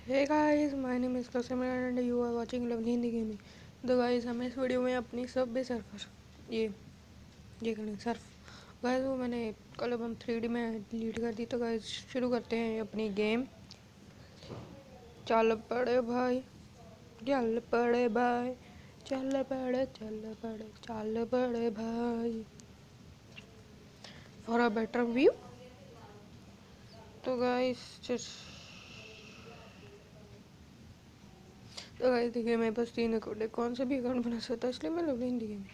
Hey guys, my name is Gursimran and you are watching Lovely Hindi Gaming। तो guys हम इस video में अपनी सब बे सर्फर ये करने सर्फ गाइस वो मैंने कल अब हम 3D में डिलीट कर दी। तो गाइस शुरू करते हैं अपनी गेम। चल पड़े भाई, चल पड़े भाई, चल पड़े चल पड़े चल पड़े भाई फॉर अ बेटर व्यू। तो गाइस देखिए मेरे पास 3 अकाउंट है, कौन सा भी अकाउंट बना सकता है, इसलिए मैं लवली हिंदी गेमिंग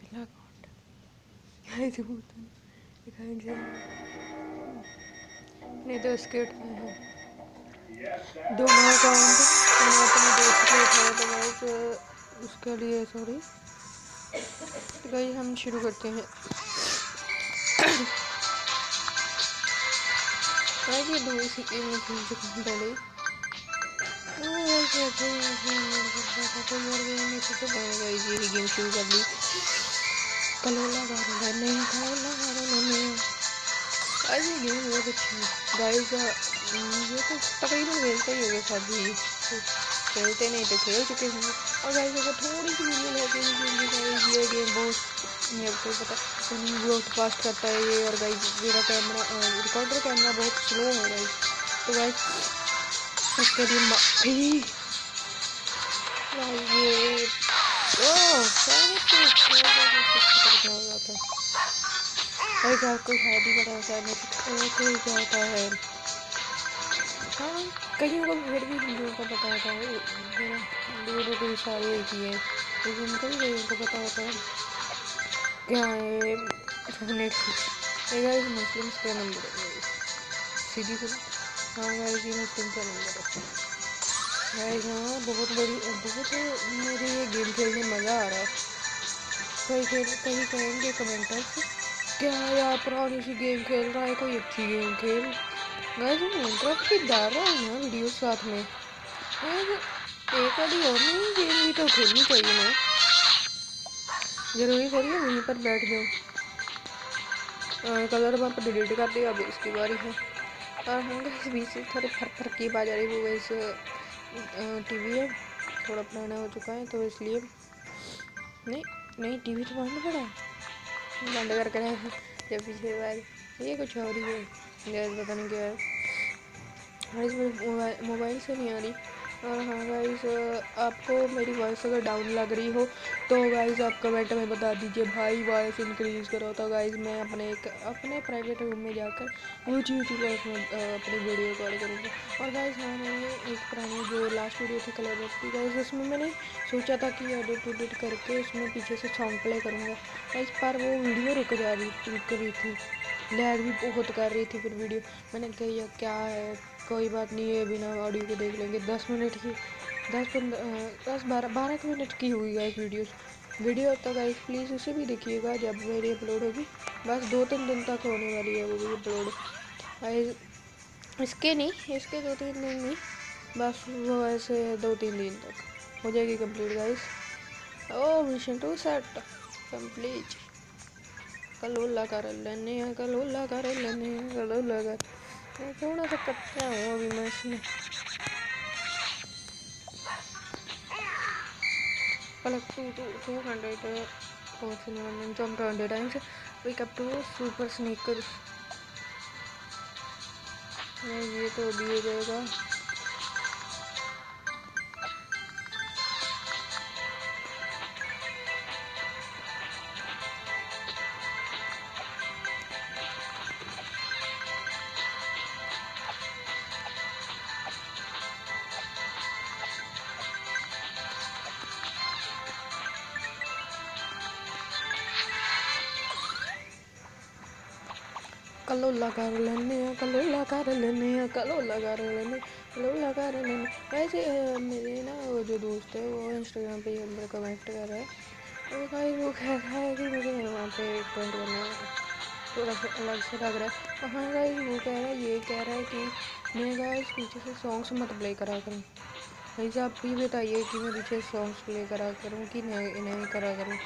पहला अकाउंट दिखाएंगे नहीं तो स्केट में है दोनों अकाउंट मैंने अपने दोस्त को उठाया। तो गाइस उसके लिए सॉरी। तो गाइस हम शुरू करते हैं। गाइस ये दो इसी गेम में खेल चुके हैं पहले ही। यही गेम शुरू कर ली। कलोला आज ये गेम बहुत अच्छी है गाइस। ये तो तकरीबन खेलते ही होंगे सभी, खेलते नहीं तो खेल चुके होंगे। और गाइस अगर थोड़ी सी वीडियो लेके ये गेम बहुत ये आपको पता है बहुत फास्ट करता है ये। और गाइस मेरा कैमरा रिकॉर्डर कैमरा बहुत स्लो है गाइस। तो गाइस इसके लिए माफी। ये गाइस आपको शायद ही पता होता है कोई क्या होता है। हाँ कईयों को फिर भी हिंदुओं को पता होता है, हिंदुओं को सारे एक ही है, लेकिन कईयों को पता होता है क्या है गाइस मुस्लिम्स का नंबर है सीधी से। हाँ गाइस ये मुस्लिम का नंबर है गाइस। हाँ बहुत मेरे ये गेम खेलने मज़ा आ रहा है। कहीं कहेंगे कमेंटर्स क्या यार पुरानी सी गेम खेल रहा है, कोई अच्छी गेम खेल। गाइस माइनक्राफ्ट की डाल रहा हूँ ना वीडियो साथ में। एक आधी और नहीं गेम भी तो खेलनी चाहिए ना, जरूरी थोड़ी है वहीं पर बैठ जाऊँ। कलर वहाँ पर डिलीट कर दिया, अब इसकी बारी है। और हम इस बीच से थोड़े फर्क की बात आ रही वो इस टीवी है थोड़ा पुराना हो चुका है तो इसलिए नहीं टीवी तो बंद पड़ा बंद करके रहे जब पिछली बार। ये कुछ और ही है गैस, पता नहीं क्या है गाइस, मोबाइल से नहीं आ रही। और हाँ गाइस आपको मेरी वॉइस अगर डाउन लग रही हो तो गाइस आप कमेंट में बता दीजिए भाई वॉइस इंक्रीज़ करो। तो गाइस मैं अपने प्राइवेट रूम में जाकर ऊँची वॉइस में अपनी वीडियो रिकॉर्ड करूँगा। और गाइस हाँ मैंने एक पुरानी जो लास्ट वीडियो थी कलर की गाइस उसमें मैंने सोचा था कि एडिट करके उसमें पीछे से सॉन्ग प्ले करूँगा गाइस, पर वो वीडियो रुक रही थी, लैग भी बहुत कर रही थी। फिर वीडियो मैंने कही क्या है कोई बात नहीं है बिना ऑडियो के देख लेंगे। 10 मिनट की 12 मिनट की हुई गाइस वीडियो। तो गाइस प्लीज़ उसे भी देखिएगा जब मेरी अपलोड होगी। बस 2-3 दिन तक होने वाली है वो भी अपलोड गाइस। इसके 2-3 दिन नहीं, बस वो ऐसे 2-3 दिन तक हो जाएगी कंप्लीट गाइस। ओ मिशन 2 सेट कंप्लीट। कलोला कर लेने थोड़ा सा कच्चा हूँ अभी मैं इसमें। collect 200 points and jump 20 times, wake up to super sneakers। ये तो दिए जाएगा। कलोला कर लेने वैसे मेरे ना वो जो दोस्त है वो इंस्टाग्राम पे मेरे कमेंट कर रहा है। तो भाई वो कह रहा है कि मुझे वहाँ पे कमेंट करना थोड़ा सा अलग से लग रहा है। तो हाँ गाइस वो कह रहा है कि मैं गाइस पीछे से सॉन्ग्स मत प्ले करा करूँ। गाइस आप भी बताइए कि मैं पीछे सॉन्ग्स प्ले करा करूँ कि नहीं करा करूँ।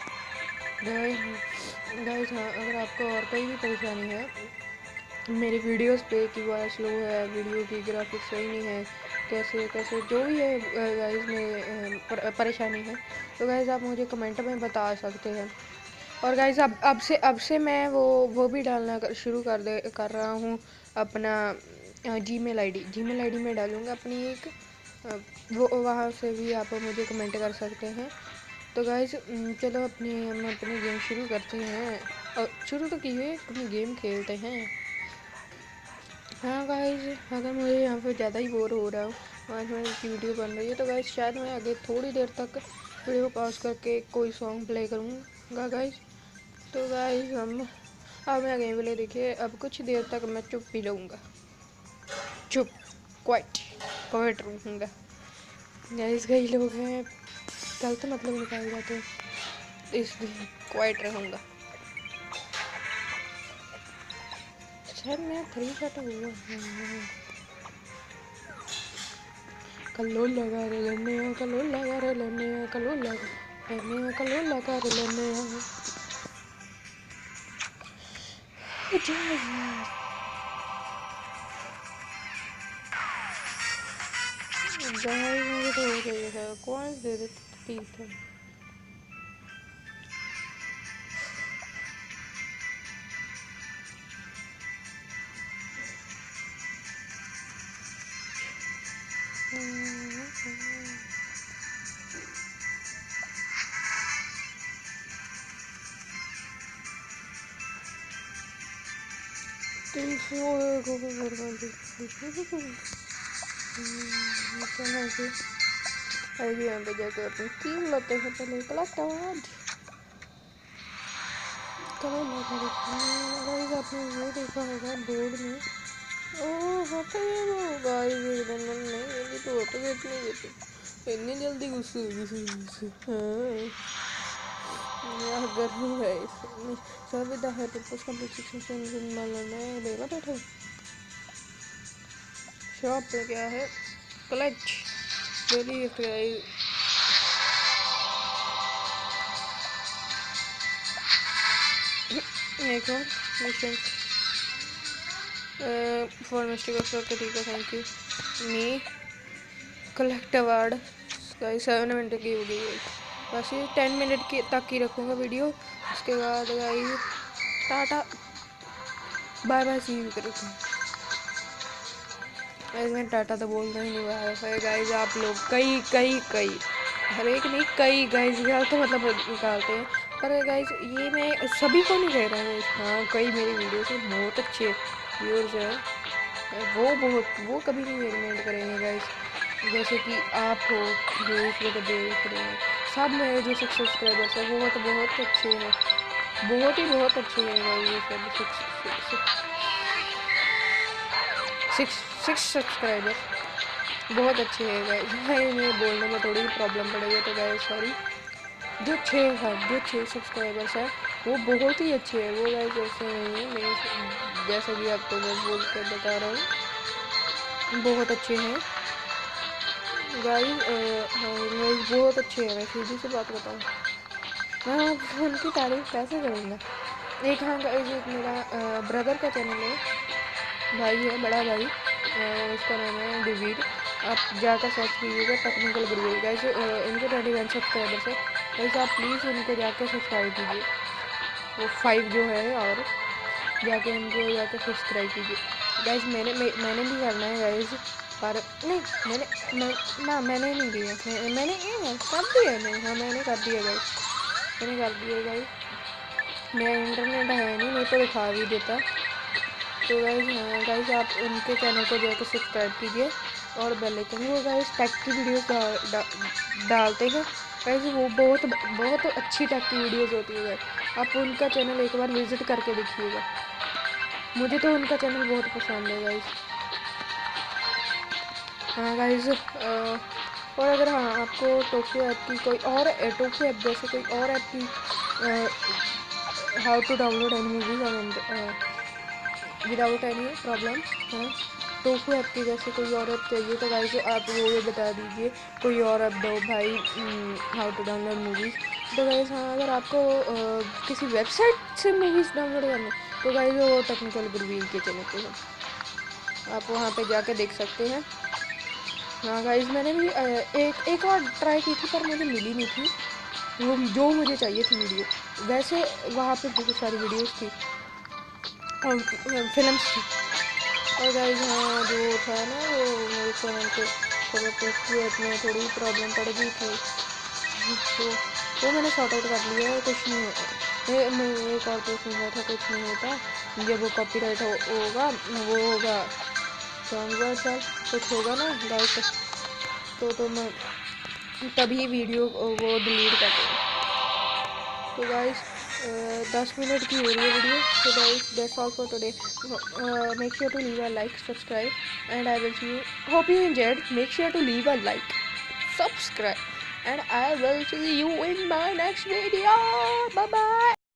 गाइस हाँ अगर आपको और कोई भी परेशानी है मेरी वीडियोस पे कि वॉइस लो है, वीडियो की ग्राफिक्स सही नहीं है कैसे कैसे जो भी है गाइस में परेशानी है, तो गाइस आप मुझे कमेंट में बता सकते हैं। और गाइस अब से मैं वो भी डालना शुरू कर रहा हूँ अपना जीमेल आईडी में डालूँगा अपनी एक वो वहाँ से भी आप मुझे कमेंट कर सकते हैं। तो गाइस चलो हम अपनी गेम शुरू करते हैं, और शुरू तो की है अपनी गेम खेलते हैं। हाँ गाइस, अगर मुझे यहाँ पे ज़्यादा ही बोर हो रहा हूँ, 5 मिनट की वीडियो बन रही है, तो गाइस शायद मैं आगे थोड़ी देर तक वीडियो पॉज करके कोई सॉन्ग प्ले करूँगा गाइस। तो गाइस अब मैं गेम प्ले देखिए, अब कुछ देर तक मैं चुप ही रहूँगा, चुप क्वाइट क्वाइट रहूँगा गाइस। कई लोग हैं गलत मतलब निकाल जाते हैं, इसलिए क्वाइट रहूँगा। शायद मैं 3 शॉट हुआ कलो लगा रे लेने कलो लगा रे लेने कलो लगा रे लेने मुझे तो हो गई है, कौन दे देते ठीक है। यहाँ पे जाकर अपनी टीम लाते हैं, पहले कलेक्ट अवार्ड करो ना गाइस। आपने वो देखा होगा बोर्ड में, ओह होता है वो गाइस, एकदम नहीं ये तो होता है इतनी जल्दी गुस्से हाँ अगर है सभी द है पर्पस कंप्लीट में देगा बैठे। शॉप पे क्या है, कलेक्ट डेली गिफ्ट गाइस। एक और मिशन फॉर मिस्टेक ऑफ ठीक है, thank you me collect award guys. 7 minute की हो गई है, बस ये 10 मिनट की तक ही रखूँगा वीडियो, उसके बाद guys tata bye bye see you करेंगे। गाइस मैं टाटा तो बोलता ही नहीं है गाइस, आप लोग कई हर एक नहीं कई गाइस तो मतलब निकालते हैं, पर गाइस ये मैं सभी को नहीं कह रहा हूँ। हाँ कई मेरी वीडियो से बहुत अच्छे व्यूअर्स हैं, वो कभी नहीं रिकमेंड करेंगे गाइस, जैसे कि आप हो जो इस वक्त देख रहे हैं। सब मेरे जो 6 सब्सक्राइबर्स हैं वो तो बहुत अच्छे हैं, बहुत अच्छे हैं गाइस। ये सब 6 सब्सक्राइबर्स बहुत अच्छे हैं गाइस। मैं बोलने में थोड़ी प्रॉब्लम पड़ेगी तो गाइस सॉरी। जो 6 सब्सक्राइबर्स हैं वो बहुत ही अच्छे हैं, वो गाइस ऐसे नहीं है नहीं, जैसा कि आपको मैं बोल कर बता रहा हूँ बहुत अच्छे हैं गाइस। गाइस बहुत अच्छे हैं, मैं सीधी सी बात बताऊँ, मैं उनकी तारीफ कैसे करूँगा। एक हाँ गाइस एक मेरा ब्रदर का चैनल है, भाई है बड़ा भाई, उसका नाम है डिवीड, आप जाकर सर्च कीजिएगा टेक्निकल गुरु गाइस। उनके 21 सब्सक्राइबर्स है गाइस, आप प्लीज़ उनको जाकर सब्सक्राइब कीजिए, वो 5 जो है, और जाके उनको जाकर सब्सक्राइब कीजिए गाइस। मैंने भी करना है गाइस, पर नहीं मैंने नहीं दिया, मैंने कर दिया नहीं, हाँ मैंने कर दिया गाइस, मेरा इंटरनेट है नहीं तो दिखा भी देता। तो गाइस हाँ गाइस आप उनके चैनल को जाकर सब्सक्राइब कीजिए और बेल आइकन, वो गाइस टेक की वीडियोस डालते हैं गाइस, वो बहुत अच्छी टेक की वीडियोस होती है गाइस, आप उनका चैनल एक बार विजिट करके देखिएगा, मुझे तो उनका चैनल बहुत पसंद है गाइस। हाँ गाइस और अगर हाँ आपको टोक्यो ऐप की कोई और टोक्यो ऐप जैसे कोई और ऐप की how to download any movies without any problem, हाँ टोफू ऐप की जैसे कोई और ऐप चाहिए तो गाइस आप वो भी बता दीजिए, कोई और ऐप दो भाई हाउ टू डाउनलोड मूवीज़। तो गाइस हाँ अगर आपको किसी वेबसाइट से मूवीज़ डाउनलोड करनी तो गाइस वो टेक्निकल गुरवील के चैनल पे है, आप वहाँ पे जाके देख सकते हैं। हाँ गाइस, मैंने भी एक एक बार ट्राई की थी पर मुझे मिली नहीं थी वो जो मुझे चाहिए थी वीडियो। वैसे वहाँ पे बहुत सारी वीडियोस थी और फिल्म्स थी। और गाइस हाँ, जो था ना वो मेरे चैनल पे थोड़ा टेस्ट में थोड़ी प्रॉब्लम पड़ गई थी, तो वो मैंने सॉर्ट आउट कर लिया है, कुछ नहीं होता। मैं एक और पूछ रहा था, कुछ नहीं होता जब वो कॉपीराइट होगा, वो होगा सॉन्ग वर्ड कुछ होगा ना गाइस, तो मैं तभी वीडियो वो डिलीट कर दूँगा। तो गाइस 10 मिनट की हो रही है वीडियो, तो guys that's all for today. Make sure to leave a like, subscribe, and I will see you. Hope you enjoyed. Make sure to leave a like, subscribe, and I will see you in my next video. Bye bye.